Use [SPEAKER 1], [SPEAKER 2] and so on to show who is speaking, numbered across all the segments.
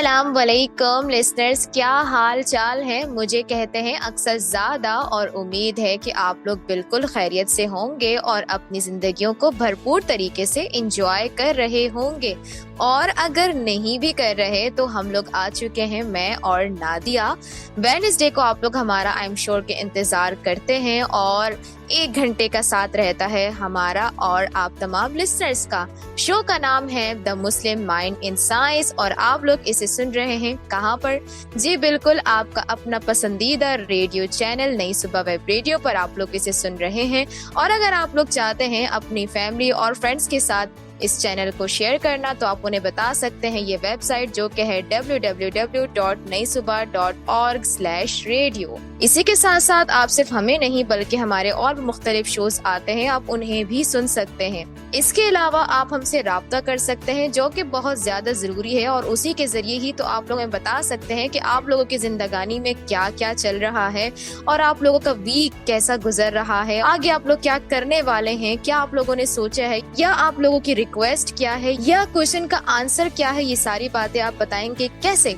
[SPEAKER 1] अस्सलाम वालेकुम लिसनर्स, क्या हाल चाल है। मुझे कहते हैं अक्सर ज़्यादा और उम्मीद है कि आप लोग बिल्कुल खैरियत से होंगे और अपनी ज़िंदगियों को भरपूर तरीके से इंजॉय कर रहे होंगे। और अगर नहीं भी कर रहे तो हम लोग आ चुके हैं, मैं और नादिया। वेडनेसडे को आप लोग हमारा आई एम श्योर के इंतज़ार करते हैं और 1 घंटे का साथ रहता है हमारा और आप तमाम लिसनर्स का। शो का नाम है the Muslim mind in science और आप लोग इसे सुन रहे हैं कहाँ पर? जी बिल्कुल, आपका अपना पसंदीदा रेडियो चैनल नई सुबह वेब रेडियो पर आप लोग इसे सुन रहे हैं। और अगर आप लोग चाहते हैं अपनी फैमिली और फ्रेंड्स के साथ इस चैनल को शेयर करना तो आप उन्हें बता सकते हैं ये वेबसाइट जो कि है www.naisubah.org/radio। इसी के साथ साथ आप सिर्फ हमें नहीं बल्कि हमारे और भी मुख्तलिफ शोज आते हैं, आप उन्हें भी सुन सकते हैं। इसके अलावा आप हमसे राब्ता कर सकते हैं जो कि बहुत ज्यादा जरूरी है और उसी के जरिए ही तो आप लोग हमें बता सकते हैं कि आप लोगों की जिंदगानी में क्या क्या चल रहा है और आप लोगों का वीक कैसा गुजर रहा है, आगे आप लोग क्या करने वाले हैं, क्या आप लोगों ने सोचा है, या आप लोगों की रिक्वेस्ट क्या है या क्वेश्चन का आंसर क्या है। ये सारी बातें आप बताएंगे कैसे?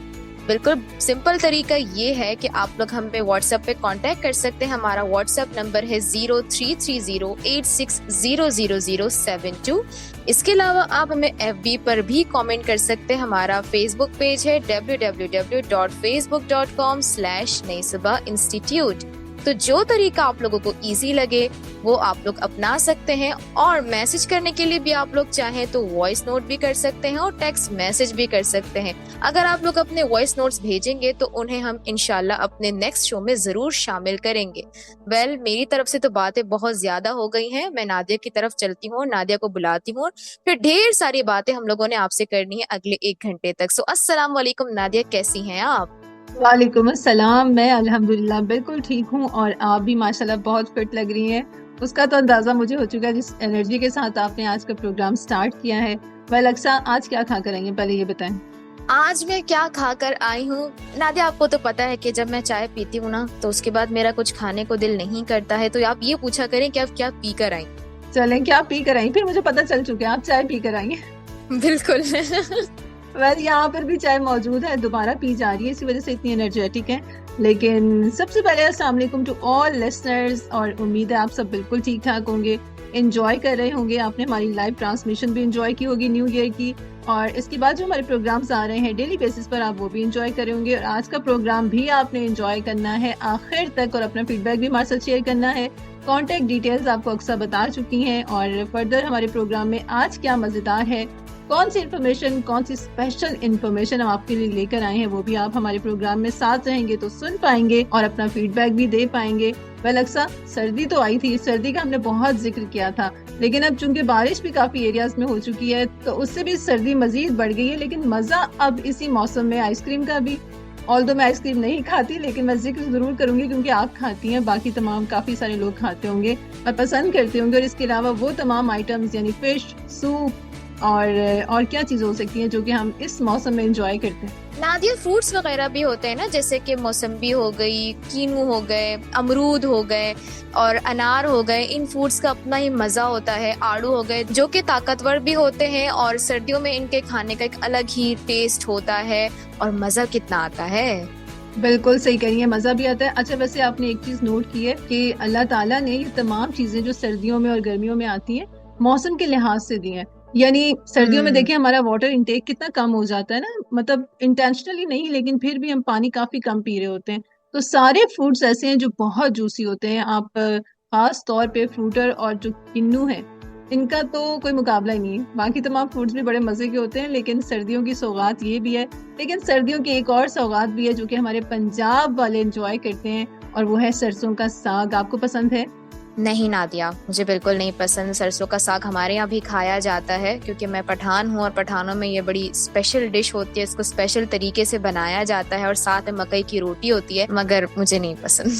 [SPEAKER 1] बिल्कुल सिंपल तरीका ये है कि आप लोग हम पे व्हाट्सएप पे कांटेक्ट कर सकते हैं। हमारा व्हाट्सएप नंबर है 033086000072। इसके अलावा आप हमें FB पर भी कमेंट कर सकते हैं। हमारा फेसबुक पेज है www.facebook.com/naisubah-institute। तो जो तरीका आप लोगों को इजी लगे वो आप लोग अपना सकते हैं। और मैसेज करने के लिए भी आप लोग चाहें तो वॉइस नोट भी कर सकते हैं और टेक्स्ट मैसेज भी कर सकते हैं। अगर आप लोग अपने वॉइस नोट्स भेजेंगे तो उन्हें हम इंशाल्लाह अपने नेक्स्ट शो में जरूर शामिल करेंगे। मेरी तरफ से तो बातें बहुत ज्यादा हो गई हैं। मैं नादिया की तरफ चलती हूँ, नादिया को बुलाती हूँ, फिर ढेर सारी बातें हम लोगों ने आपसे करनी है अगले 1 घंटे तक। सो अस्सलाम वालेकुम नादिया, कैसी हैं आप?
[SPEAKER 2] वालेकुम अस्सलाम। मैं अल्हम्दुलिल्लाह बिल्कुल ठीक हूँ और आप भी माशाल्लाह बहुत फिट लग रही हैं। उसका तो अंदाज़ा मुझे हो चुका है जिस एनर्जी के साथ आपने आज का प्रोग्राम स्टार्ट किया है। वह अक्सा, आज क्या खा कर आई हैं, पहले ये बताएं।
[SPEAKER 1] आज मैं क्या खाकर आई हूँ नादिया, आपको तो पता है कि जब मैं चाय पीती हूँ ना तो उसके बाद मेरा कुछ खाने को दिल नहीं करता है। तो आप ये पूछा करें कि आप क्या पी कर आई?
[SPEAKER 2] चलें, क्या पी कर आई? फिर मुझे पता चल चुका है आप चाय पी कर आई हैं।
[SPEAKER 1] बिल्कुल।
[SPEAKER 2] वैसे यहाँ पर भी चाय मौजूद है, दोबारा पी जा रही है, इसी वजह से इतनी एनर्जेटिक है। लेकिन सबसे पहले अस्सलाम वालेकुम टू ऑल लिसनर्स, और उम्मीद है आप सब बिल्कुल ठीक ठाक होंगे, एंजॉय कर रहे होंगे। आपने हमारी लाइव ट्रांसमिशन भी एंजॉय की होगी न्यू ईयर की, और इसके बाद जो हमारे प्रोग्राम्स आ रहे हैं डेली बेसिस पर आप वो भी एंजॉय कर रहे होंगे। और आज का प्रोग्राम भी आपने एंजॉय करना है आखिर तक और अपना फीडबैक भी हमारे साथ शेयर करना है। कॉन्टेक्ट डिटेल्स आपको अक्सर बता चुकी हैं और फर्दर हमारे प्रोग्राम में आज क्या मजेदार है, कौन सी इन्फॉर्मेशन, कौन सी स्पेशल इन्फॉर्मेशन हम आपके लिए लेकर आए हैं, वो भी आप हमारे प्रोग्राम में साथ रहेंगे तो सुन पाएंगे और अपना फीडबैक भी दे पाएंगे। अक्सा, सर्दी तो आई थी, सर्दी का हमने बहुत जिक्र किया था, लेकिन अब चूंकि बारिश भी काफी एरियाज में हो चुकी है तो उससे भी सर्दी मजीद बढ़ गई है। लेकिन मजा अब इसी मौसम में आइसक्रीम का भी, ऑल्दो मैं आइसक्रीम नहीं खाती लेकिन मैं जिक्र जरूर करूंगी क्योंकि आप खाती हैं, बाकी तमाम काफी सारे लोग खाते होंगे और पसंद करते होंगे। और इसके अलावा वो तमाम आइटम्स यानी फिश, सूप और क्या चीज हो सकती है जो कि हम इस मौसम में एंजॉय करते हैं।
[SPEAKER 1] नादिया, फ्रूट्स वगैरह भी होते हैं ना, जैसे कि मौसम्बी हो गई, कीनू हो गए, अमरूद हो गए और अनार हो गए। इन फ्रूट्स का अपना ही मजा होता है। आड़ू हो गए जो कि ताकतवर भी होते हैं और सर्दियों में इनके खाने का एक अलग ही टेस्ट होता है और मजा कितना आता है।
[SPEAKER 2] बिल्कुल सही कह रही है, मजा भी आता है। अच्छा, वैसे आपने एक चीज नोट की है कि अल्लाह ताला ने ये तमाम चीजें जो सर्दियों में और गर्मियों में आती हैं मौसम के लिहाज से दी हैं। यानी सर्दियों में देखिए हमारा वाटर इंटेक कितना कम हो जाता है ना, मतलब इंटेंशनली नहीं लेकिन फिर भी हम पानी काफी कम पी रहे होते हैं। तो सारे फ्रूट्स ऐसे हैं जो बहुत जूसी होते हैं। आप खास तौर पे फ्रूटर और जो किन्नू है इनका तो कोई मुकाबला ही नहीं है। बाकी तमाम फ्रूट्स भी बड़े मजे के होते हैं लेकिन सर्दियों की सौगात ये भी है। लेकिन सर्दियों की एक और सौगात भी है जो कि हमारे पंजाब वाले एंजॉय करते हैं और वो है सरसों का साग। आपको पसंद है?
[SPEAKER 1] नहीं नादिया, मुझे बिल्कुल नहीं पसंद। सरसों का साग हमारे यहाँ भी खाया जाता है क्योंकि मैं पठान हूँ और पठानों में ये बड़ी स्पेशल डिश होती है, इसको स्पेशल तरीके से बनाया जाता है और साथ में मकई की रोटी होती है, मगर मुझे नहीं पसंद।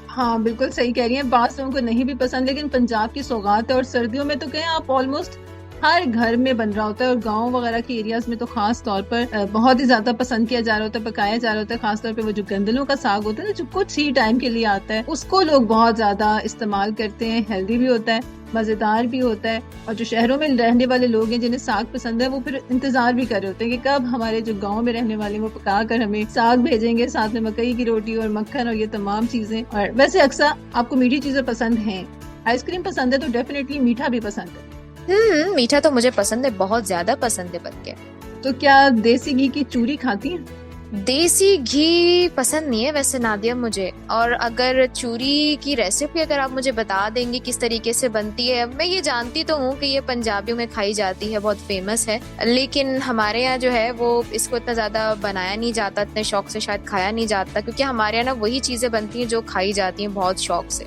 [SPEAKER 2] हाँ बिल्कुल सही कह रही हैं, बास लोगों को नहीं भी पसंद लेकिन पंजाब की सौगात है। और सर्दियों में तो कहें आप ऑलमोस्ट हर घर में बन रहा होता है और गांव वगैरह के एरियाज में तो खास तौर पर बहुत ही ज्यादा पसंद किया जा रहा होता है, पकाया जा रहा होता है। खास तौर पे वो जो गंदलों का साग होता है ना जो कुछ ही टाइम के लिए आता है उसको लोग बहुत ज्यादा इस्तेमाल करते हैं, हेल्दी भी होता है। मजेदार भी होता है। और जो शहरों में रहने वाले लोग हैं जिन्हें साग पसंद है, वो फिर इंतजार भी कर रहे होते हैं कि कब हमारे जो गांव में रहने वाले हैं वो पका कर हमें साग भेजेंगे, साथ में मकई की रोटी और मक्खन और ये तमाम चीजें। और वैसे अक्सर आपको मीठी चीजें पसंद हैं, आइसक्रीम पसंद है तो डेफिनेटली मीठा भी पसंद है।
[SPEAKER 1] मीठा तो मुझे पसंद है, बहुत ज्यादा पसंद है बल्कि।
[SPEAKER 2] तो क्या देसी घी की चूरी खाती हैं?
[SPEAKER 1] देसी घी पसंद नहीं है वैसे नादिया मुझे, और अगर चूरी की रेसिपी अगर आप मुझे बता देंगे किस तरीके से बनती है। मैं ये जानती तो हूँ कि ये पंजाबियों में खाई जाती है, बहुत फेमस है, लेकिन हमारे यहाँ जो है वो इसको इतना ज्यादा बनाया नहीं जाता, इतने शौक से शायद खाया नहीं जाता, क्योंकि हमारे यहाँ ना वही चीजें बनती हैं जो खाई जाती हैं बहुत शौक से।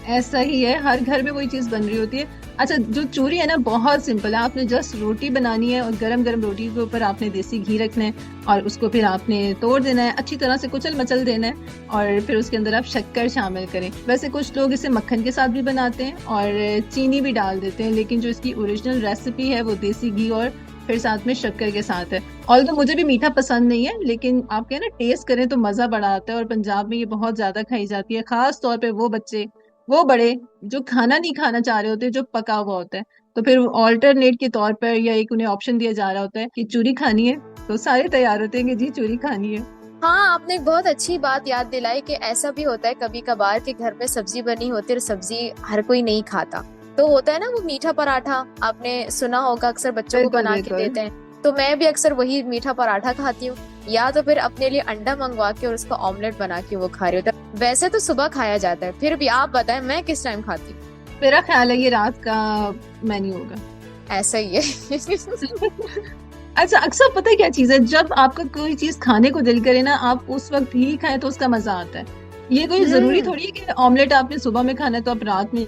[SPEAKER 2] ऐसा ही है, हर घर में वही चीज बन रही होती है। अच्छा, जो चूरी है ना बहुत सिंपल है, आपने जस्ट रोटी बनानी है और गरम गरम रोटी के ऊपर आपने देसी घी रखना है और उसको फिर आपने तोड़ देना है, अच्छी तरह से कुचल मचल देना है और फिर उसके अंदर आप शक्कर शामिल करें। वैसे कुछ लोग इसे मक्खन के साथ भी बनाते हैं और चीनी भी डाल देते हैं, लेकिन जो इसकी ओरिजिनल रेसिपी है वो देसी घी और फिर साथ में शक्कर के साथ है। ऑल्दो मुझे भी मीठा पसंद नहीं है, लेकिन आप क्या ना टेस्ट करें तो मजा बड़ा आता है। और पंजाब में ये बहुत ज्यादा खाई जाती है, खास तौर पे वो बच्चे, वो बड़े जो खाना नहीं खाना चाह रहे होते, जो पका हुआ होता है, तो फिर ऑल्टरनेट के तौर पर या एक उन्हें ऑप्शन दिया जा रहा होता है कि चूरी खानी है, तो सारे तैयार होते हैं कि जी चूरी खानी है।
[SPEAKER 1] हाँ, आपने एक बहुत अच्छी बात याद दिलाई कि ऐसा भी होता है कभी कभार कि घर में सब्जी बनी होती है और सब्जी हर कोई नहीं खाता, तो होता है ना वो मीठा पराठा, आपने सुना होगा, अक्सर बच्चों को बना के देते हैं। तो मैं भी अक्सर वही मीठा पराठा खाती हूँ, या तो फिर अपने लिए अंडा मंगवा के और उसका ऑमलेट बना के वो खा रही हूँ। वैसे तो सुबह खाया जाता है, फिर भी आप बताएं मैं किस टाइम खाती हूँ?
[SPEAKER 2] मेरा ख्याल है ये रात का मेन्यू होगा।
[SPEAKER 1] ऐसा ही है।
[SPEAKER 2] अच्छा, अक्सर पता है क्या चीज है, जब आपका कोई चीज खाने को दिल करे ना, आप उस वक्त ही खाएं तो उसका मजा आता है। ये कोई जरूरी थोड़ी है कि ऑमलेट आपने सुबह में खाना है तो आप रात में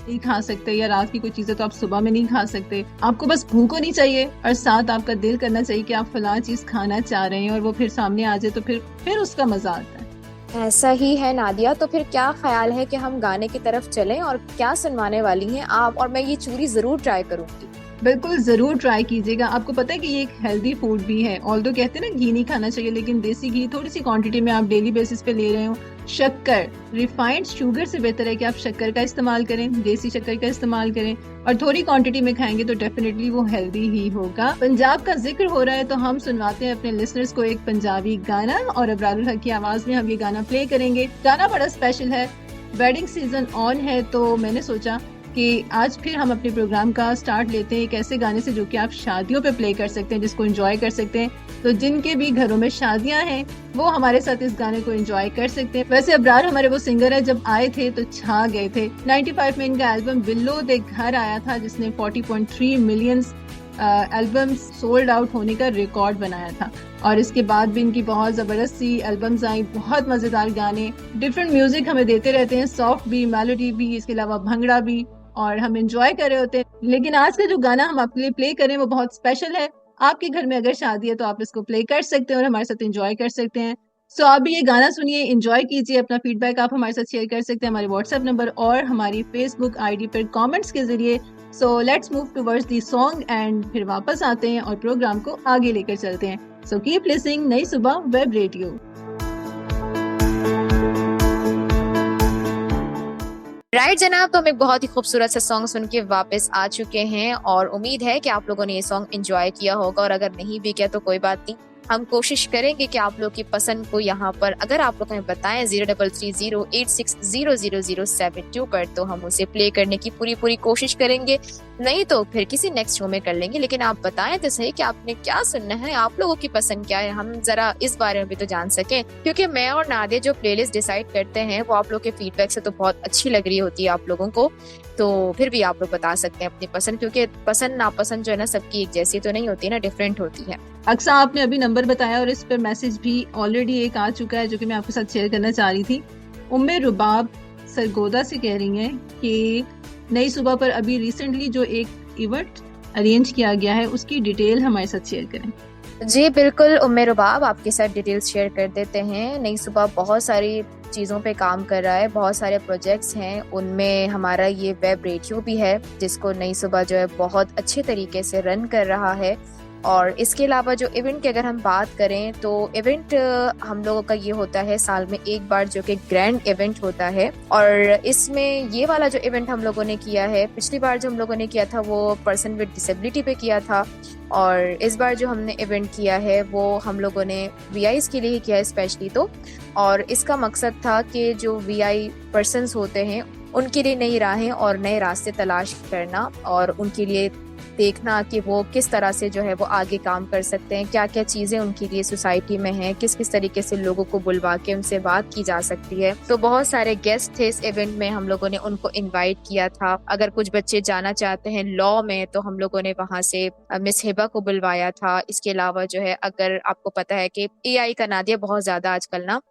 [SPEAKER 2] नहीं खा सकते, या रात की कोई चीजें तो आप सुबह में नहीं खा सकते। आपको बस भूख होनी चाहिए और साथ आपका दिल करना चाहिए कि आप फलां चीज खाना चाह रहे हैं और वो फिर सामने आ जाए, तो फिर उसका मजा आता है।
[SPEAKER 1] ऐसा ही है नादिया, तो फिर क्या ख्याल है कि हम गाने की तरफ चलें, और क्या सुनवाने वाली हैं आप? और मैं ये चूरी जरूर ट्राई करूंगी।
[SPEAKER 2] बिल्कुल जरूर ट्राई कीजिएगा। आपको पता है कि ये एक हेल्दी फूड भी है, ऑल्दो कहते हैं ना घी नहीं खाना चाहिए, लेकिन देसी घी थोड़ी सी क्वांटिटी में आप डेली बेसिस पे ले रहे हो। शक्कर, रिफाइंड शुगर से बेहतर है कि आप शक्कर का इस्तेमाल करें, देसी शक्कर का इस्तेमाल करें, और थोड़ी क्वांटिटी में खाएंगे तो डेफिनेटली वो हेल्दी ही होगा। पंजाब का जिक्र हो रहा है तो हम सुनवाते हैं अपने लिसनर्स को एक पंजाबी गाना, और अबरारुल हक की आवाज में हम ये गाना प्ले करेंगे। गाना बड़ा स्पेशल है, वेडिंग सीजन ऑन है, तो मैंने सोचा कि आज फिर हम अपने प्रोग्राम का स्टार्ट लेते हैं एक ऐसे गाने से जो कि आप शादियों पे प्ले कर सकते हैं, जिसको एंजॉय कर सकते हैं। तो जिनके भी घरों में शादियां हैं वो हमारे साथ इस गाने को एंजॉय कर सकते हैं। वैसे अबरार हमारे वो सिंगर है, जब आए थे तो छा गए थे। 95 में इनका एल्बम बिल्लो दे घर आया था, जिसने 40.3 मिलियन एल्बम सोल्ड आउट होने का रिकॉर्ड बनाया था। और इसके बाद भी इनकी बहुत जबरदस्त सी एल्बम्स आई, बहुत मजेदार गाने, डिफरेंट म्यूजिक हमें देते रहते हैं, सॉफ्ट भी, मेलोडी भी, इसके अलावा भंगड़ा भी, और हम एंजॉय कर रहे होते हैं। लेकिन आज का जो गाना हम आपके लिए प्ले करें वो बहुत स्पेशल है। आपके घर में अगर शादी है तो आप इसको प्ले कर सकते हैं और हमारे साथ एंजॉय कर सकते हैं। सो आप भी ये गाना सुनिए, एंजॉय कीजिए। अपना फीडबैक आप हमारे साथ शेयर कर सकते हैं हमारे व्हाट्सएप नंबर और हमारी फेसबुक आईडी पर कमेंट्स के जरिए। So let's move towards the song and फिर वापस आते हैं और प्रोग्राम को आगे लेकर चलते हैं। सो कीप लिसनिंग नई सुबह वेब रेडियो।
[SPEAKER 1] राइट जनाब, तो हम एक बहुत ही खूबसूरत सा सॉन्ग सुन के वापस आ चुके हैं और उम्मीद है कि आप लोगों ने ये सॉन्ग एंजॉय किया होगा, और अगर नहीं भी किया तो कोई बात नहीं, हम कोशिश करेंगे कि आप लोग की पसंद को यहाँ पर अगर आप लोग हमें बताएं 033086000072 पर, तो हम उसे प्ले करने की पूरी कोशिश करेंगे। नहीं तो फिर किसी नेक्स्ट शो में कर लेंगे। लेकिन आप बताएं तो सही कि आपने क्या सुनना है, आप लोगों की पसंद क्या है, हम जरा इस बारे में भी तो जान सकें, क्योंकि मैं और नादिया जो प्लेलिस्ट डिसाइड करते हैं वो आप लोग के फीडबैक से तो बहुत अच्छी लग रही होती है आप लोगों को। तो फिर भी आप लोग बता सकते हैं अपनी पसंद, क्योंकि पसंद नापसंद जो है ना सबकी एक जैसी तो नहीं होती ना, डिफरेंट होती है।
[SPEAKER 2] अक्सर आपने अभी नंबर बताया और इस पर मैसेज भी ऑलरेडी एक आ चुका है जो कि मैं आपके साथ शेयर करना चाह रही थी। उम्मे रुबाब सरगोदा से कह रही हैं कि नई सुबह पर अभी रिसेंटली जो एक इवेंट अरेंज किया गया है उसकी डिटेल हमारे साथ शेयर करें।
[SPEAKER 1] जी बिल्कुल उम्मे रुबाब, आपके साथ डिटेल्स शेयर कर देते हैं। नई सुबह बहुत सारी चीज़ों पे काम कर रहा है, बहुत सारे प्रोजेक्ट्स हैं, उनमें हमारा ये वेब रेडियो भी है जिसको नई सुबह जो है बहुत अच्छे तरीके से रन कर रहा है। और इसके अलावा जो इवेंट की अगर हम बात करें तो इवेंट हम लोगों का ये होता है साल में एक बार, जो कि ग्रैंड इवेंट होता है। और इसमें ये वाला जो इवेंट हम लोगों ने किया है, पिछली बार जो हम लोगों ने किया था वो पर्सन विद डिसेबिलिटी पे किया था, और इस बार जो हमने इवेंट किया है वो हम लोगों ने वीआईज के लिए ही किया है स्पेशली। तो और इसका मकसद था कि जो वीआई पर्सन्स होते हैं उनके लिए नई राहें और नए रास्ते तलाश करना, और उनके लिए देखना कि वो किस तरह से जो है वो आगे काम कर सकते हैं, क्या क्या चीजें उनके लिए सोसाइटी में हैं, किस किस तरीके से लोगों को बुलवा के उनसे बात की जा सकती है। तो बहुत सारे गेस्ट थे इस इवेंट में, हम लोगों ने उनको इनवाइट किया था। अगर कुछ बच्चे जाना चाहते हैं लॉ में तो हम लोगों ने वहां से मिस हिबा को बुलवाया था। इसके अलावा जो है, अगर आपको पता है कि एआई का नादिया बहुत ज्यादा आजकल ना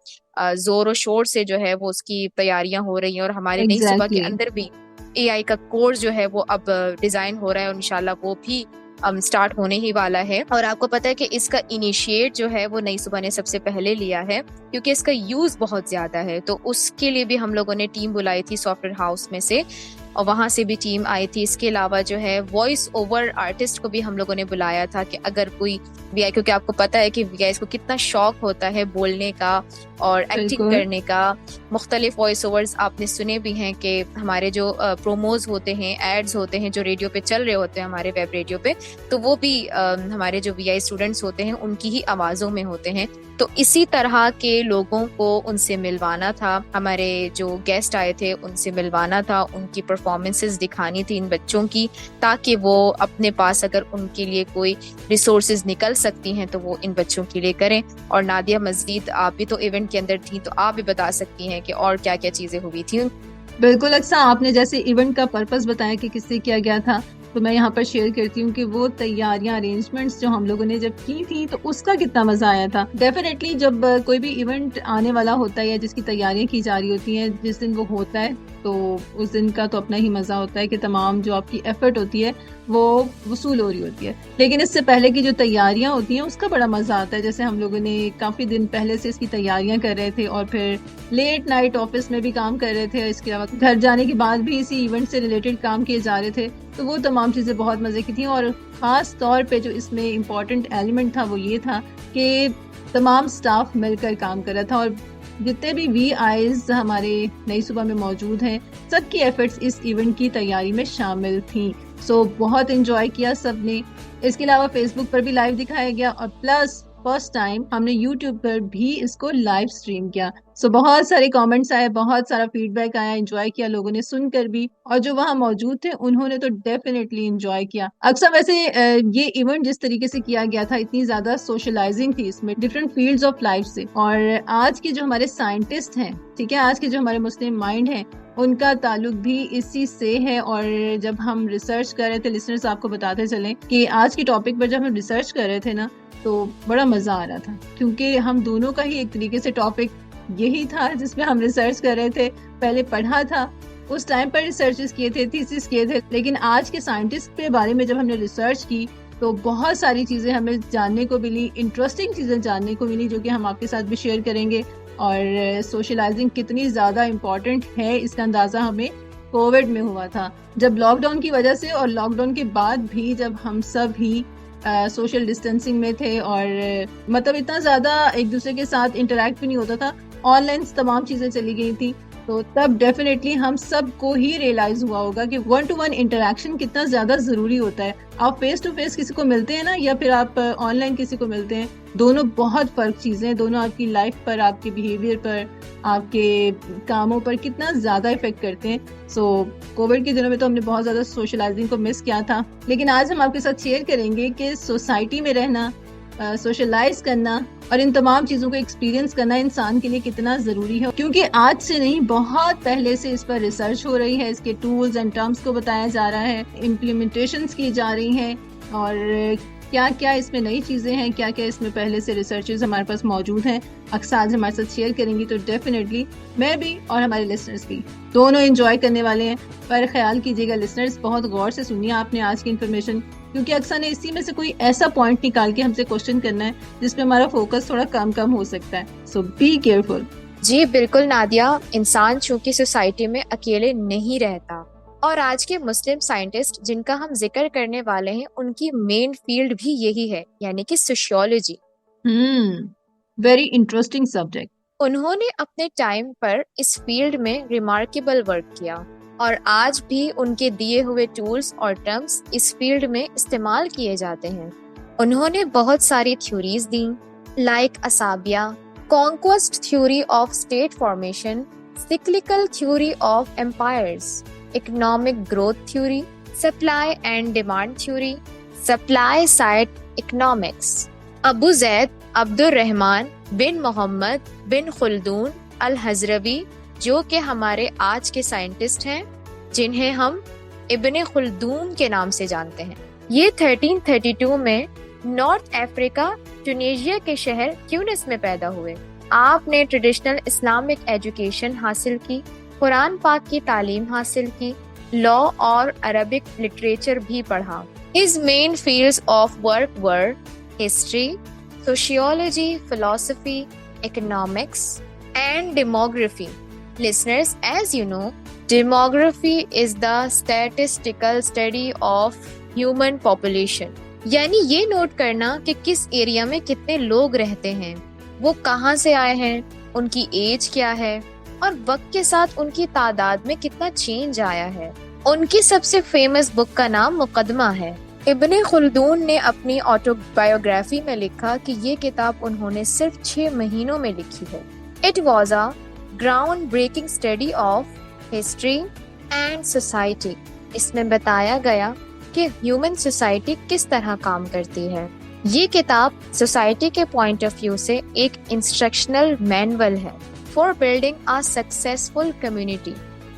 [SPEAKER 1] जोर और शोर से जो है वो उसकी तैयारियां हो रही हैं, और हमारे नई सुबह के अंदर भी एआई का कोर्स जो है वो अब डिजाइन हो रहा है, और इंशाल्लाह वो भी स्टार्ट होने ही वाला है। और आपको पता है कि इसका इनिशिएट जो है वो नई सुबह ने सबसे पहले लिया है, क्योंकि इसका यूज बहुत ज्यादा है। तो उसके लिए भी हम लोगों ने टीम बुलाई थी सॉफ्टवेयर हाउस में से, और वहां से भी टीम आई थी। इसके अलावा जो है वॉइस ओवर आर्टिस्ट को भी हम लोगों ने बुलाया था कि अगर कोई वीआई, क्योंकि आपको पता है कि वीआई को कितना शौक होता है बोलने का और एक्टिंग करने का। मुख्तलिफ वॉइस ओवर्स आपने सुने भी हैं कि हमारे जो प्रोमोज होते हैं, एड्स होते हैं जो रेडियो पे चल रहे होते हैं, हमारे वेब रेडियो पे, तो वो भी हमारे जो वीआई स्टूडेंट्स होते हैं उनकी ही आवाजों में होते हैं। तो इसी तरह के लोगों को उनसे मिलवाना था, हमारे जो गेस्ट आए थे उनसे मिलवाना था, उनकी परफॉर्मेंसेस दिखानी थी इन बच्चों की, ताकि वो अपने पास अगर उनके लिए कोई रिसोर्सेज निकल सकती हैं तो वो इन बच्चों के लिए करें। और नादिया, मजीद आप भी तो इवेंट के अंदर थी, तो आप भी बता सकती हैं कि और क्या क्या चीजें हुई थी।
[SPEAKER 2] बिल्कुल अच्छा, आपने जैसे इवेंट का पर्पस बताया कि किससे किया गया था, तो मैं यहाँ पर शेयर करती हूँ कि वो तैयारियां, अरेंजमेंट्स जो हम लोगों ने जब की थी तो उसका कितना मजा आया था। डेफिनेटली जब कोई भी इवेंट आने वाला होता है या जिसकी तैयारियां की जा रही होती हैं, जिस दिन वो होता है तो उस दिन का तो अपना ही मजा होता है कि तमाम जो आपकी एफर्ट होती है वो वसूल हो रही होती है। लेकिन इससे पहले की जो तैयारियां होती हैं उसका बड़ा मजा आता है। जैसे हम लोगों ने काफी दिन पहले से इसकी तैयारियां कर रहे थे और फिर लेट नाइट ऑफिस में भी काम कर रहे थे, इसके अलावा घर जाने के बाद भी इसी इवेंट से रिलेटेड काम किए जा रहे थे। तो वो तमाम चीजें बहुत मजे की थी। और खास तौर पे जो इसमें इम्पोर्टेंट एलिमेंट था वो ये था कि तमाम स्टाफ मिलकर काम कर रहा था, और जितने भी वीआईज हमारे नई सुबह में मौजूद हैं सबकी एफर्ट्स इस इवेंट की तैयारी में शामिल थी। सो बहुत एंजॉय किया सबने। इसके अलावा फेसबुक पर भी लाइव दिखाया गया, और प्लस फर्स्ट टाइम हमने यूट्यूब पर भी इसको लाइव स्ट्रीम किया। सो बहुत सारे कमेंट्स आए, बहुत सारा फीडबैक आया, एंजॉय किया लोगों ने सुनकर भी, और जो वहाँ मौजूद थे उन्होंने तो डेफिनेटली एंजॉय किया। अक्सर वैसे ये इवेंट जिस तरीके से किया गया था, इतनी ज्यादा सोशलाइजिंग थी इसमें डिफरेंट फील्ड्स ऑफ लाइफ से। और आज के जो हमारे साइंटिस्ट हैं, ठीक है, आज के जो हमारे मुस्लिम माइंड हैं, उनका ताल्लुक भी इसी से है। और जब हम रिसर्च कर रहे थे, लिसनर्स आपको बताते चलें कि आज के टॉपिक पर जब हम रिसर्च कर रहे थे ना, तो बड़ा मजा आ रहा था, क्योंकि हम दोनों का ही एक तरीके से टॉपिक यही था जिसमें हम रिसर्च कर रहे थे। पहले पढ़ा था, उस टाइम पर रिसर्चेस किए थे, थीसिस किए थे, लेकिन आज के साइंटिस्ट के बारे में जब हमने रिसर्च की तो बहुत सारी चीजें हमें जानने को मिली, इंटरेस्टिंग चीजें जानने को मिली, जो कि हम आपके साथ भी शेयर करेंगे। और सोशलाइजिंग कितनी ज्यादा इम्पोर्टेंट है इसका अंदाजा हमें कोविड में हुआ था, जब लॉकडाउन की वजह से और लॉकडाउन के बाद भी जब हम सब ही सोशल डिस्टेंसिंग में थे, और मतलब इतना ज्यादा एक दूसरे के साथ इंटरेक्ट भी नहीं होता था, ऑनलाइन तमाम चीजें चली गई थी। तो तब डेफिनेटली हम सबको ही रियलाइज हुआ होगा कि 1-to-1 इंटरेक्शन कितना ज्यादा जरूरी होता है। आप फेस टू फेस किसी को मिलते हैं ना, या फिर आप ऑनलाइन किसी को मिलते हैं, दोनों बहुत फर्क चीजें हैं। दोनों आपकी लाइफ पर, आपके बिहेवियर पर, आपके कामों पर कितना ज्यादा इफेक्ट करते हैं। सो कोविड के दिनों में तो हमने बहुत ज्यादा सोशलाइजिंग को मिस किया था, लेकिन आज हम आपके साथ शेयर करेंगे कि सोसाइटी में रहना, सोशलाइज करना और इन तमाम चीजों को एक्सपीरियंस करना इंसान के लिए कितना जरूरी है। क्योंकि आज से नहीं, बहुत पहले से इस पर रिसर्च हो रही है, इसके टूल्स एंड टर्म्स को बताया जा रहा है, इम्प्लीमेंटेशंस की जा रही हैं, और क्या क्या इसमें नई चीजें हैं, क्या क्या इसमें पहले से रिसर्चेस हमारे पास मौजूद हैं, अक्सर आज हमारे साथ शेयर करेंगी। तो डेफिनेटली मैं भी और हमारे लिसनर्स भी दोनों एंजॉय करने वाले हैं। पर ख्याल कीजिएगा लिसनर्स, बहुत गौर से सुनिए आपने आज की इन्फॉर्मेशन, क्योंकि अक्सर ने इसी में से कोई ऐसा पॉइंट निकाल के हमसे क्वेश्चन करना है जिसमें हमारा फोकस थोड़ा कम हो सकता है। सो बी केयरफुल।
[SPEAKER 1] जी बिल्कुल नादिया, इंसान चूंकि सोसाइटी में अकेले नहीं रहता, और आज के मुस्लिम साइंटिस्ट जिनका हम जिक्र करने वाले हैं उनकी मेन फील्ड भी यही है, यानी कि सोशियोलॉजी।
[SPEAKER 2] Very interesting subject.
[SPEAKER 1] उन्होंने अपने टाइम पर इस फील्ड में रिमार्केबल वर्क किया और आज भी उनके दिए हुए टूल्स और टर्म्स इस फील्ड में इस्तेमाल किए जाते हैं। उन्होंने बहुत सारी थ्योरीज दी, लाइक असाबिया, conquest theory of state formation, cyclical theory of empires, economic growth theory, supply and demand theory, supply side economics. Abu Zaid Abdur Rahman bin Mohammad bin Khaldun al Hazrawi, जो कि हमारे आज के scientist हैं, जिन्हें हम इब्ने खुल्दून के नाम से जानते हैं। ये 1332 में नॉर्थ अफ्रीका ट्यूनीशिया के शहर ट्यूनिस में पैदा हुए। आपने ट्रेडिशनल इस्लामिक एजुकेशन हासिल की, कुरान पाक की तालीम हासिल की, लॉ और अरबिक लिटरेचर भी पढ़ा। His main fields of work were history, sociology, philosophy, economics, and demography. Listeners, as you know, demography is the statistical study of human population. यानी ये नोट करना कि किस एरिया में कितने लोग रहते हैं, वो कहाँ से आए हैं, उनकी एज क्या है और वक्त के साथ उनकी तादाद में कितना चेंज आया है। उनकी सबसे फेमस बुक का नाम मुकदमा है। इब्ने खुल्दून ने अपनी ऑटोबायोग्राफी में लिखा कि ये किताब उन्होंने सिर्फ 6 महीनों में लिखी है। It was a ground breaking study of history and society. इसमें बताया गया कि ह्यूमन सोसाइटी किस तरह काम करती है। ये किताब सोसाइटी के पॉइंट ऑफ व्यू से एक इंस्ट्रक्शनल मैनुअल है for building a successful community.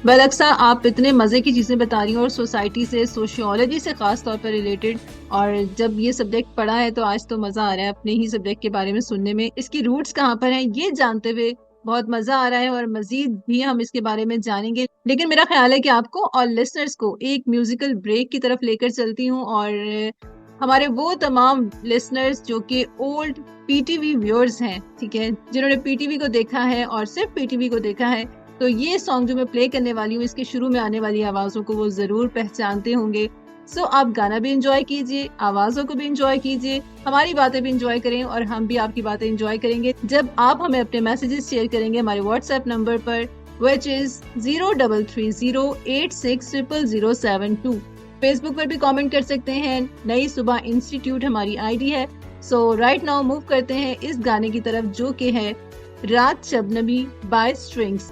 [SPEAKER 2] Well Aqsa, आप इतने मजे की चीजें बता रही हैं और सोसाइटी से, सोशियोलॉजी से खास तौर पर रिलेटेड, और जब ये सब्जेक्ट पढ़ा है तो आज तो मजा आ रहा है अपने ही सब्जेक्ट के बारे में सुनने में। इसकी रूट्स कहाँ पर हैं ये जानते हुए बहुत मजा आ रहा है और मजीद भी हम इसके बारे में जानेंगे। लेकिन मेरा ख्याल है कि आपको और लिसनर्स को एक म्यूजिकल ब्रेक की तरफ लेकर चलती हूँ, और हमारे वो तमाम लिसनर्स जो कि ओल्ड पीटीवी व्यूअर्स हैं, ठीक है, जिन्होंने पीटीवी को देखा है और सिर्फ पीटीवी को देखा है, तो ये सॉन्ग जो मैं प्ले करने वाली हूँ इसके शुरू में आने वाली आवाजों को वो जरूर पहचानते होंगे। सो आप गाना भी एंजॉय कीजिए, आवाजों को भी एंजॉय कीजिए, हमारी बातें भी एंजॉय करें और हम भी आपकी बातें एंजॉय करेंगे जब आप हमें अपने मैसेजेस शेयर करेंगे हमारे व्हाट्सएप नंबर पर, which is 0330860072। फेसबुक पर भी कमेंट कर सकते हैं, नई सुबह इंस्टीट्यूट हमारी आईडी है। सो राइट नाउ मूव करते हैं इस गाने की तरफ जो कि है रात शबनमी by strings.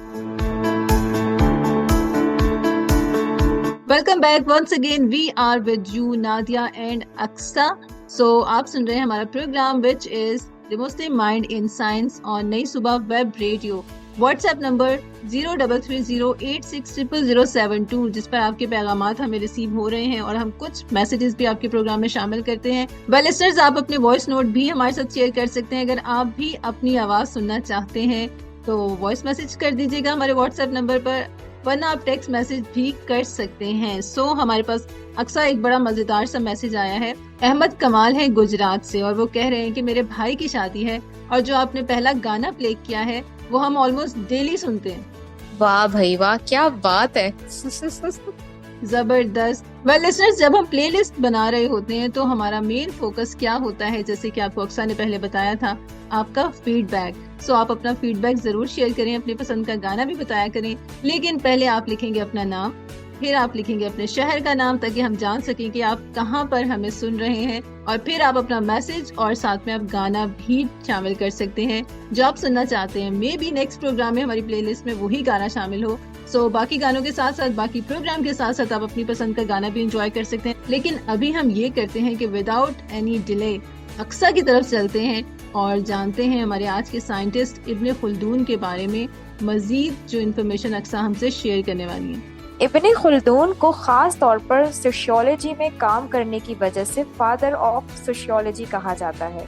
[SPEAKER 2] Welcome back once again, we are with you Nadia and Aqsa. So आप सुन रहे हैं हमारा programme which is the Muslim mind in science on Nai Subah web radio. WhatsApp number 0330860072 जिस पर आपके पैगामात हमें रिसीव हो रहे हैं और हम कुछ मैसेजेस भी आपके प्रोग्राम में शामिल करते हैं। वेल लिसनर्स, आप अपने वॉइस नोट भी हमारे साथ शेयर कर सकते हैं। अगर आप भी अपनी आवाज सुनना चाहते हैं तो वॉइस मैसेज कर दीजिएगा हमारे व्हाट्सएप नंबर पर, वरना आप टेक्स्ट मैसेज भी कर सकते हैं। सो हमारे पास अक्सर एक बड़ा मजेदार सा मैसेज आया है। अहमद कमाल है गुजरात से और वो कह रहे हैं कि मेरे भाई की शादी है और जो आपने पहला गाना प्ले किया है वो हम ऑलमोस्ट डेली सुनते हैं।
[SPEAKER 1] वाह भाई वाह, क्या बात है।
[SPEAKER 2] जबरदस्त। वेल लिसनर्स, जब हम प्लेलिस्ट बना रहे होते हैं तो हमारा मेन फोकस क्या होता है, जैसे कि आपको अक्सर ने पहले बताया था, आपका फीडबैक। सो आप अपना फीडबैक जरूर शेयर करें, अपनी पसंद का गाना भी बताया करें, लेकिन पहले आप लिखेंगे अपना नाम, फिर आप लिखेंगे अपने शहर का नाम ताकि हम जान सकें कि आप कहाँ पर हमें सुन रहे हैं, और फिर आप अपना मैसेज और साथ में आप गाना भी शामिल कर सकते हैं जो आप सुनना चाहते हैं। मे बी नेक्स्ट प्रोग्राम में हमारी प्लेलिस्ट में वही गाना शामिल हो। सो बाकी गानों के साथ साथ, बाकी प्रोग्राम के साथ साथ आप अपनी पसंद का गाना भी एंजॉय कर सकते हैं। लेकिन अभी हम ये करते हैं कि विदाउट एनी डिले अक्सा की तरफ चलते हैं और जानते हैं हमारे आज के साइंटिस्ट इब्ने खुल्दून के बारे में मजीद जो इन्फॉर्मेशन अक्सा हमसे शेयर करने वाली है।
[SPEAKER 1] इब्ने खुल्दून को खास तौर पर सोशियोलॉजी में काम करने की वजह से फादर ऑफ सोशियोलॉजी कहा जाता है।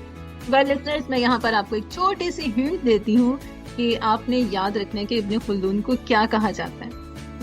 [SPEAKER 2] वेल लिसनर्स, मैं यहाँ पर आपको एक छोटी सी हिंट देती हूँ कि आपने याद रखना है कि इब्ने खुल्दून को क्या कहा जाता है।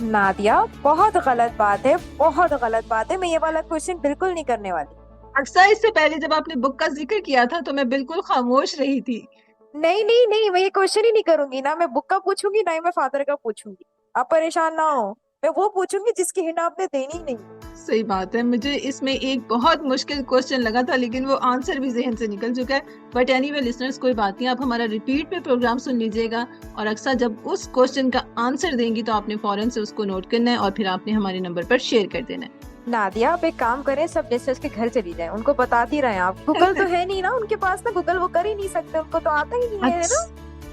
[SPEAKER 1] नादिया, बहुत गलत बात है, बहुत गलत बात है। मैं ये वाला क्वेश्चन बिल्कुल नहीं करने वाली।
[SPEAKER 2] अक्सर इससे पहले जब आपने बुक का जिक्र किया था तो मैं बिल्कुल खामोश रही थी।
[SPEAKER 1] नहीं नहीं नहीं, मैं ये क्वेश्चन ही नहीं करूंगी। ना मैं बुक का पूछूंगी, ना ही मैं फादर का पूछूंगी। आप परेशान ना हो।
[SPEAKER 3] मैं वो पूछूंगी जिसकी हिंट आपने देनी ही नहीं।
[SPEAKER 2] सही बात है, मुझे इसमें एक बहुत मुश्किल क्वेश्चन लगा था लेकिन वो आंसर भी जहन से निकल चुका है। बट एनीवे लिसनर्स, कोई बात नहीं, आप हमारा रिपीट पे प्रोग्राम सुन लीजिएगा और अक्सर जब उस क्वेश्चन का आंसर देंगी तो आपने फौरन से उसको नोट करना है और फिर आपने हमारे नंबर पर शेयर कर देना है।
[SPEAKER 3] नादिया, आप एक काम करें, सब लिसनर्स के घर चली जाएं, उनको बताती रहें। आप गूगल तो है नहीं ना उनके पास, ना गूगल वो कर ही नहीं सकते, उनको तो आता ही नहीं है ना।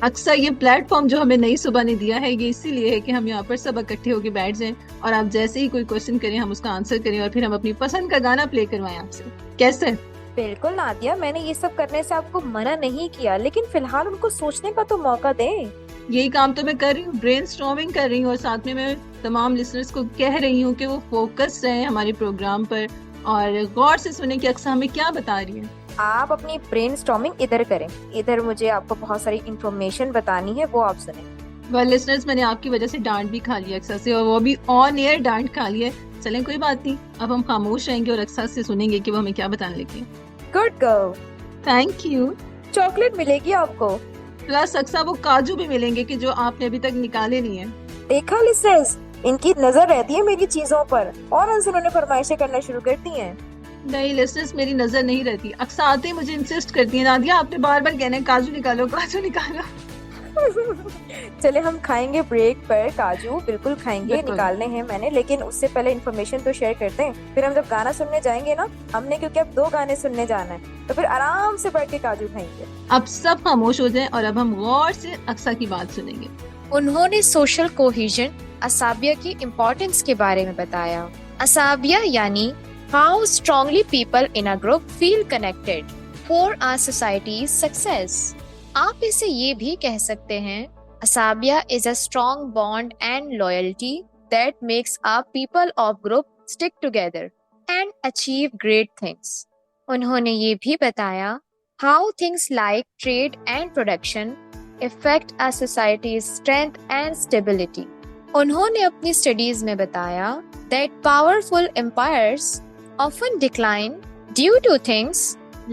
[SPEAKER 2] अक्सर ये प्लेटफॉर्म जो हमें नई सुबह ने दिया है ये इसीलिए है कि हम यहाँ पर सब इकट्ठे होकर बैठ जाएं और आप जैसे ही कोई क्वेश्चन करें हम उसका आंसर करें और फिर हम अपनी पसंद का गाना प्ले करवाएं आपसे। कैसे?
[SPEAKER 3] बिल्कुल नादिया, मैंने ये सब करने से आपको मना नहीं किया, लेकिन फिलहाल उनको सोचने का तो मौका दें।
[SPEAKER 2] यही काम तो मैं कर रही हूँ, ब्रेनस्टॉर्मिंग कर रही हूँ और साथ में मैं तमाम लिसनर्स को कह रही हूँ कि वो फोकस रहे हमारे प्रोग्राम पर और गौर से सुने कि अक्सर हमें क्या बता रही है।
[SPEAKER 3] आप अपनी ब्रेनस्टॉर्मिंग इधर करें, इधर मुझे आपको बहुत सारी इंफॉर्मेशन बतानी है, वो आप सुने।
[SPEAKER 2] वेल लिसनर्स, मैंने आपकी वजह से डांट भी खा लिया अक्सर से, और वो भी ऑन एयर डांट खा लिया। चलें कोई बात नहीं, अब हम खामोश रहेंगे और अक्सर से सुनेंगे कि वो हमें क्या बताने लगी।
[SPEAKER 3] Good girl,
[SPEAKER 2] thank you.
[SPEAKER 3] Chocolate मिलेगी आपको,
[SPEAKER 2] प्लस अक्सर वो काजू भी मिलेंगे कि जो आपने अभी तक निकाले नहीं है।
[SPEAKER 3] देखा लिसनर्स, इनकी नजर रहती है मेरी चीजों पर और उनसे उन्होंने फरमाइशें करना शुरू करती हैं।
[SPEAKER 2] नहीं लिसनर्स, मेरी नजर नहीं रहती, अक्सर आते ही मुझे इंसिस्ट करती है, नादिया आपने बार बार कहना है काजू निकालो काजू निकालो।
[SPEAKER 3] चले हम खाएंगे ब्रेक पर काजू, बिल्कुल खाएंगे,
[SPEAKER 2] बिल्कुल।
[SPEAKER 3] निकालने हैं मैंने, लेकिन उससे पहले इन्फॉर्मेशन तो शेयर करते हैं। फिर हम जब गाना सुनने जाएंगे ना, हमने क्योंकि अब 2 गाने सुनने जाना है, तो फिर आराम से बैठ के काजू खाएंगे।
[SPEAKER 2] अब सब खामोश हो जाएं और अब हम गौर से अक्सर की बात सुनेंगे।
[SPEAKER 1] उन्होंने सोशल कोहेजन असाबिया की इम्पोर्टेंस के बारे में बताया। असाबिया यानी how strongly people in a group feel connected for our societies success. आप इसे ये भी कह सकते हैं, असाबिया is a strong bond and loyalty that makes a people of group stick together and achieve great things. उन्होंने ये भी बताया how things like trade and production affect a society's strength and stability. उन्होंने अपनी स्टडीज में बताया that powerful empires often decline due to things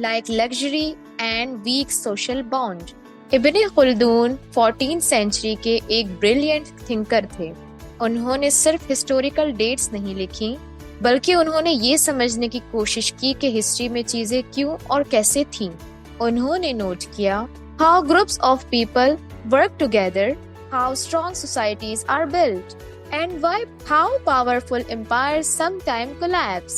[SPEAKER 1] like luxury and weak social bond. Ibn Khaldun 14th century के एक brilliant thinker थे। उन्होंने सिर्फ historical dates नहीं लिखी, बल्कि उन्होंने ये समझने की कोशिश की कि हिस्ट्री में चीजें क्यों और कैसे थीं। उन्होंने नोट किया how groups of people work together, how strong societies are built, and how powerful empires sometimes collapse.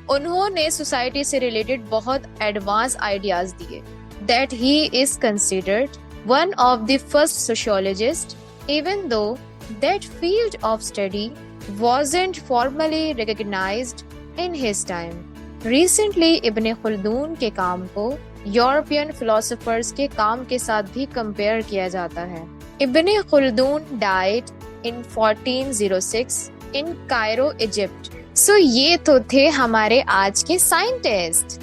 [SPEAKER 1] उन्होंने सोसाइटी से रिलेटेड बहुत एडवांस आइडियाज दिए। That he is considered one of the first sociologists, even though that field of study wasn't formally recognized in his time. Recently, इब्न खुल्दून के काम को European philosophers के काम के साथ भी कंपेयर किया जाता है। Ibn Khaldun died in 1406 in Cairo, Egypt. So ये तो थे हमारे आज के साइंटिस्ट।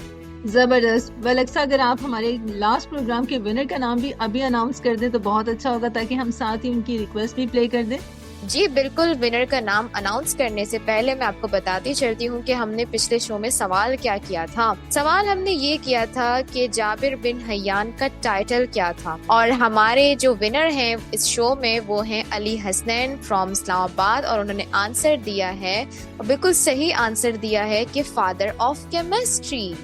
[SPEAKER 2] जबरदस्त। वेल अक्सर, अगर आप हमारे लास्ट प्रोग्राम के विनर का नाम भी अभी अनाउंस कर दें तो बहुत अच्छा होगा, ताकि हम साथ ही उनकी रिक्वेस्ट भी प्ले कर दें।
[SPEAKER 1] जी बिल्कुल, विनर का नाम अनाउंस करने से पहले मैं आपको बताती चलती हूँ कि हमने पिछले शो में सवाल क्या किया था। सवाल हमने ये किया था कि जाबिर बिन हयान का टाइटल क्या था, और हमारे जो विनर हैं इस शो में वो हैं अली हसनैन फ्रॉम इस्लामाबाद, और उन्होंने आंसर दिया है, और बिल्कुल सही आंसर दिया है कि फादर ऑफ केमिस्ट्री।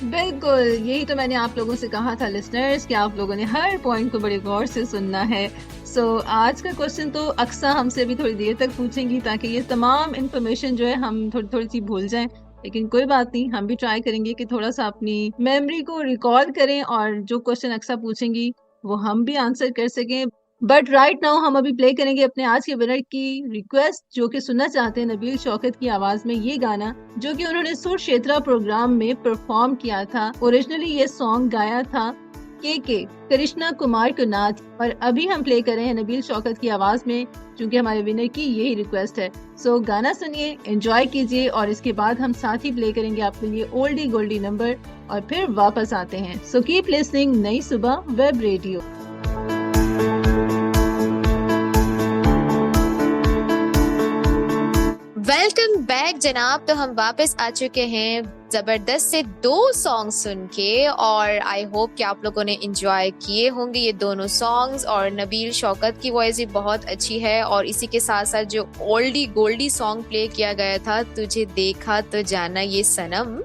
[SPEAKER 2] बिल्कुल, यही तो मैंने आप लोगों से कहा था लिसनर्स कि आप लोगों ने हर पॉइंट को बड़े गौर से सुनना है। आज का क्वेश्चन तो अक्सर हमसे भी थोड़ी देर तक पूछेंगी ताकि ये तमाम इन्फॉर्मेशन जो है हम थोड़ी थोड़ी सी भूल जाएं, लेकिन कोई बात नहीं, हम भी ट्राई करेंगे कि थोड़ा सा अपनी मेमोरी को रिकॉल करें और जो क्वेश्चन अक्सर पूछेंगी वो हम भी आंसर कर सकें। बट राइट नाउ हम अभी प्ले करेंगे अपने आज के विनर की रिक्वेस्ट, जो कि सुनना चाहते हैं नबील शौकत की आवाज में ये गाना, जो कि उन्होंने सुर क्षेत्रा प्रोग्राम में परफॉर्म किया था। ओरिजिनली ये सॉन्ग गाया था के कृष्णा कुमार कुनाथ, और अभी हम प्ले कर रहे हैं नबील शौकत की आवाज में, क्योंकि हमारे विनर की यही रिक्वेस्ट है। गाना सुनिए, एंजॉय कीजिए, और इसके बाद हम साथ ही प्ले करेंगे आपके लिए ओल्डी गोल्डी नंबर, और फिर वापस आते हैं। कीप लिसनिंग नई Subah web radio.
[SPEAKER 1] Welcome back जनाब। तो हम वापस आ चुके हैं जबरदस्त से 2 सॉन्ग सुन के, और आई होप कि आप लोगों ने एंजॉय किए होंगे ये दोनों सॉन्ग्स। और नबील शौकत की वॉइस भी बहुत अच्छी है, और इसी के साथ साथ जो ओल्डी गोल्डी सॉन्ग प्ले किया गया था, तुझे देखा तो जाना ये सनम,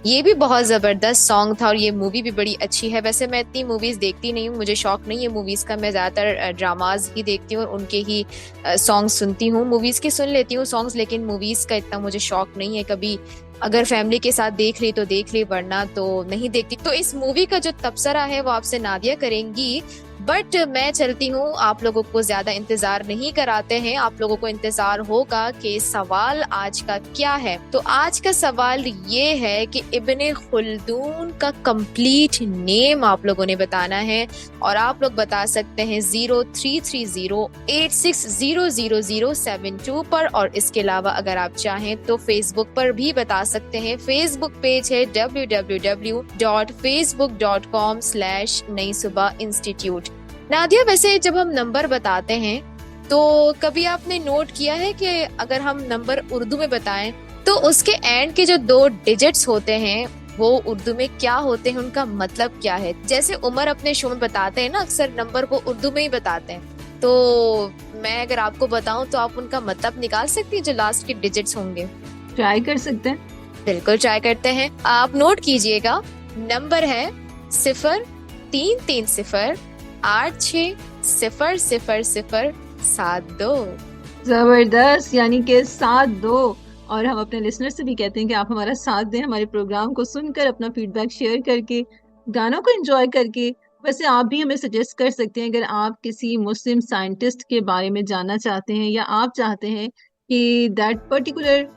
[SPEAKER 1] ये भी बहुत जबरदस्त सॉन्ग था। और ये मूवी भी बड़ी अच्छी है। वैसे मैं इतनी मूवीज देखती नहीं हूँ, मुझे शौक नहीं है मूवीज का, मैं ज्यादातर ड्रामाज ही देखती हूँ और उनके ही सॉन्ग सुनती हूँ। मूवीज के सुन लेती हूँ सॉन्ग्स, लेकिन मूवीज का इतना मुझे शौक नहीं है। कभी अगर फैमिली के साथ देख ली तो देख ली, वरना तो नहीं देखती। तो इस मूवी का जो तबसरा है वो आपसे नादिया करेंगी, बट मैं चलती हूँ, आप लोगों को ज्यादा इंतजार नहीं कराते हैं। आप लोगों को इंतजार होगा कि सवाल आज का क्या है। तो आज का सवाल ये है कि इब्ने खुल्दून का कंप्लीट नेम आप लोगों ने बताना है, और आप लोग बता सकते हैं 033086000072 पर। और इसके अलावा अगर आप चाहें तो फेसबुक पर भी बता सकते हैं। फेसबुक पेज है www.facebook.com/नई-सुबह-इंस्टीट्यूट। नादिया, वैसे जब हम नंबर बताते हैं तो कभी आपने नोट किया है कि अगर हम नंबर उर्दू में बताएं तो उसके एंड के जो 2 डिजिट्स होते हैं वो उर्दू में क्या होते हैं, उनका मतलब क्या है? जैसे उमर अपने शो में बताते हैं ना, अक्सर नंबर को उर्दू में ही बताते हैं, तो मैं अगर आपको बताऊं तो आप उनका मतलब निकाल सकती हैं जो लास्ट के डिजिट्स होंगे?
[SPEAKER 2] ट्राई कर सकते हैं।
[SPEAKER 1] बिल्कुल ट्राई करते हैं। आप नोट कीजिएगा, नंबर है 0330860072।
[SPEAKER 2] जबरदस्त, यानी कि 7-2। और हम अपने लिसनर से भी कहते हैं कि आप हमारा साथ दें, हमारे प्रोग्राम को सुनकर, अपना फीडबैक शेयर करके, गानों को एंजॉय करके। वैसे आप भी हमें सजेस्ट कर सकते हैं, अगर आप किसी मुस्लिम साइंटिस्ट के बारे में जानना चाहते हैं, या आप चाहते हैं कि दैट पर्टिकुलर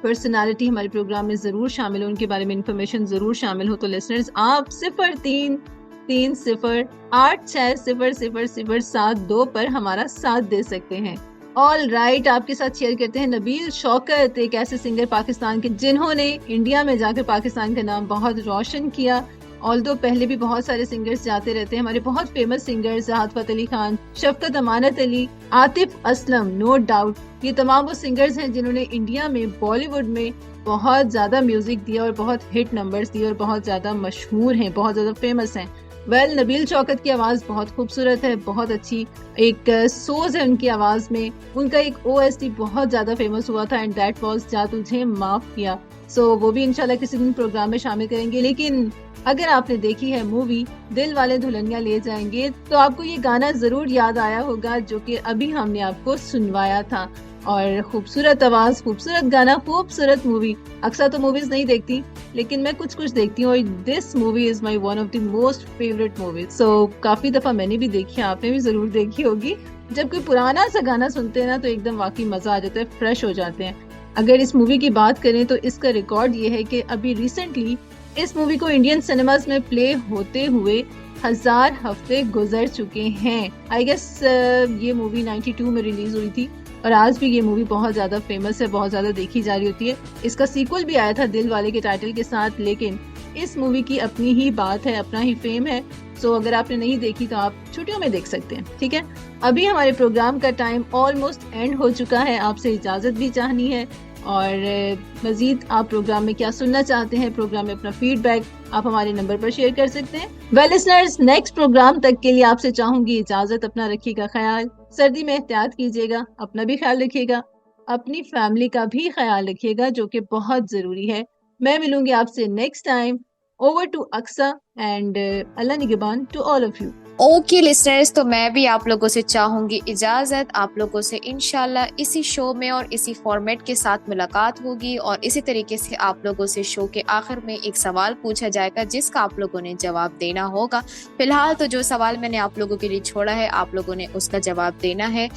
[SPEAKER 2] पर्सनालिटी हमारे प्रोग्राम में जरूर शामिल हो, उनके बारे में इंफॉर्मेशन जरूर शामिल हो, तो लिसनर्स आप 0330860072 पर हमारा साथ दे सकते हैं। ऑल राइट, आपके साथ शेयर करते हैं नबील शौकत, एक ऐसे सिंगर पाकिस्तान के जिन्होंने इंडिया में जाकर पाकिस्तान का नाम बहुत रोशन किया। ऑल्दो पहले भी बहुत सारे सिंगर्स जाते रहते हैं, हमारे बहुत फेमस सिंगर्स राहत फतेह अली खान, शफकत अमानत अली, आतिफ असलम, नो डाउट, ये तमाम वो सिंगर्स हैं जिन्होंने इंडिया में बॉलीवुड में बहुत ज्यादा म्यूजिक दिया और बहुत हिट नंबर्स दिए और बहुत ज्यादा मशहूर हैं, बहुत ज्यादा फेमस हैं। वेल, नबील शौकत की आवाज बहुत खूबसूरत है, बहुत अच्छी एक सोज है उनकी आवाज में। उनका एक OST बहुत ज्यादा फेमस हुआ था, एंड दैट वाज जा तुझे माफ किया। सो वो भी इंशाल्लाह किसी दिन प्रोग्राम में शामिल करेंगे। लेकिन अगर आपने देखी है मूवी दिल वाले दुल्हनिया ले जाएंगे, तो आपको ये गाना जरूर याद आया होगा जो कि अभी हमने आपको सुनवाया था। और खूबसूरत आवाज, खूबसूरत गाना, खूबसूरत मूवी। अक्सर तो मूवीज नहीं देखती, लेकिन मैं कुछ कुछ देखती हूँ, और this movie is my one of the most favourite movies. So काफी दफा मैंने भी देखी है, आपने भी जरूर देखी होगी। जब कोई पुराना सा गाना सुनते हैं ना, तो एकदम वाकई मजा आ जाता है, फ्रेश हो जाते हैं। अगर इस मूवी की बात करें तो इसका रिकॉर्ड ये है कि अभी रिसेंटली इस मूवी को इंडियन सिनेमाज में प्ले होते हुए 1000 हफ्ते गुजर चुके हैं। आई गेस ये मूवी 92 में रिलीज हुई थी, और आज भी ये मूवी बहुत ज्यादा फेमस है, बहुत ज्यादा देखी जा रही होती है। इसका सीक्वल भी आया था दिल वाले के टाइटल के साथ, लेकिन इस मूवी की अपनी ही बात है, अपना ही फेम है। सो अगर आपने नहीं देखी तो आप छुट्टियों में देख सकते हैं, ठीक है। अभी हमारे प्रोग्राम का टाइम ऑलमोस्ट एंड हो चुका है, आपसे इजाजत भी चाहनी है। और मजीद आप प्रोग्राम में क्या सुनना चाहते हैं, प्रोग्राम में अपना फीडबैक आप हमारे नंबर पर शेयर कर सकते हैं। वेल लिसनर्स, नेक्स्ट प्रोग्राम तक के लिए आपसे चाहूंगी इजाजत। अपना रखिएगा ख्याल, सर्दी में एहतियात कीजिएगा, अपना भी ख्याल रखिएगा, अपनी फैमिली का भी ख्याल रखिएगा, जो कि बहुत जरूरी है। मैं मिलूंगी आपसे next time. Over to Aqsa and अल्लाह निगहबान to all of you.
[SPEAKER 1] Okay listeners, तो मैं भी आप लोगों से चाहूंगी इजाजत। आप लोगों से इंशाल्लाह इसी शो में और इसी फॉर्मेट के साथ मुलाकात होगी, और इसी तरीके से आप लोगों से शो के आखिर में एक सवाल पूछा जाएगा जिसका आप लोगों ने जवाब देना होगा। फिलहाल तो जो सवाल मैंने आप लोगों के लिए छोड़ा है, आप लोगों ने उसका जवाब देना है,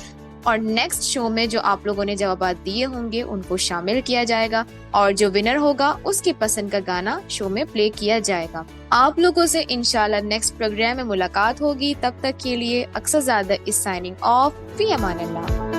[SPEAKER 1] और नेक्स्ट शो में जो आप लोगों ने जवाब दिए होंगे उनको शामिल किया जाएगा, और जो विनर होगा उसकी पसंद का गाना शो में प्ले किया जाएगा। आप लोगों से इंशाल्लाह नेक्स्ट प्रोग्राम में मुलाकात होगी। तब तक के लिए अक्सर ज़्यादा इस साइनिंग ऑफ, फी अमान अल्लाह।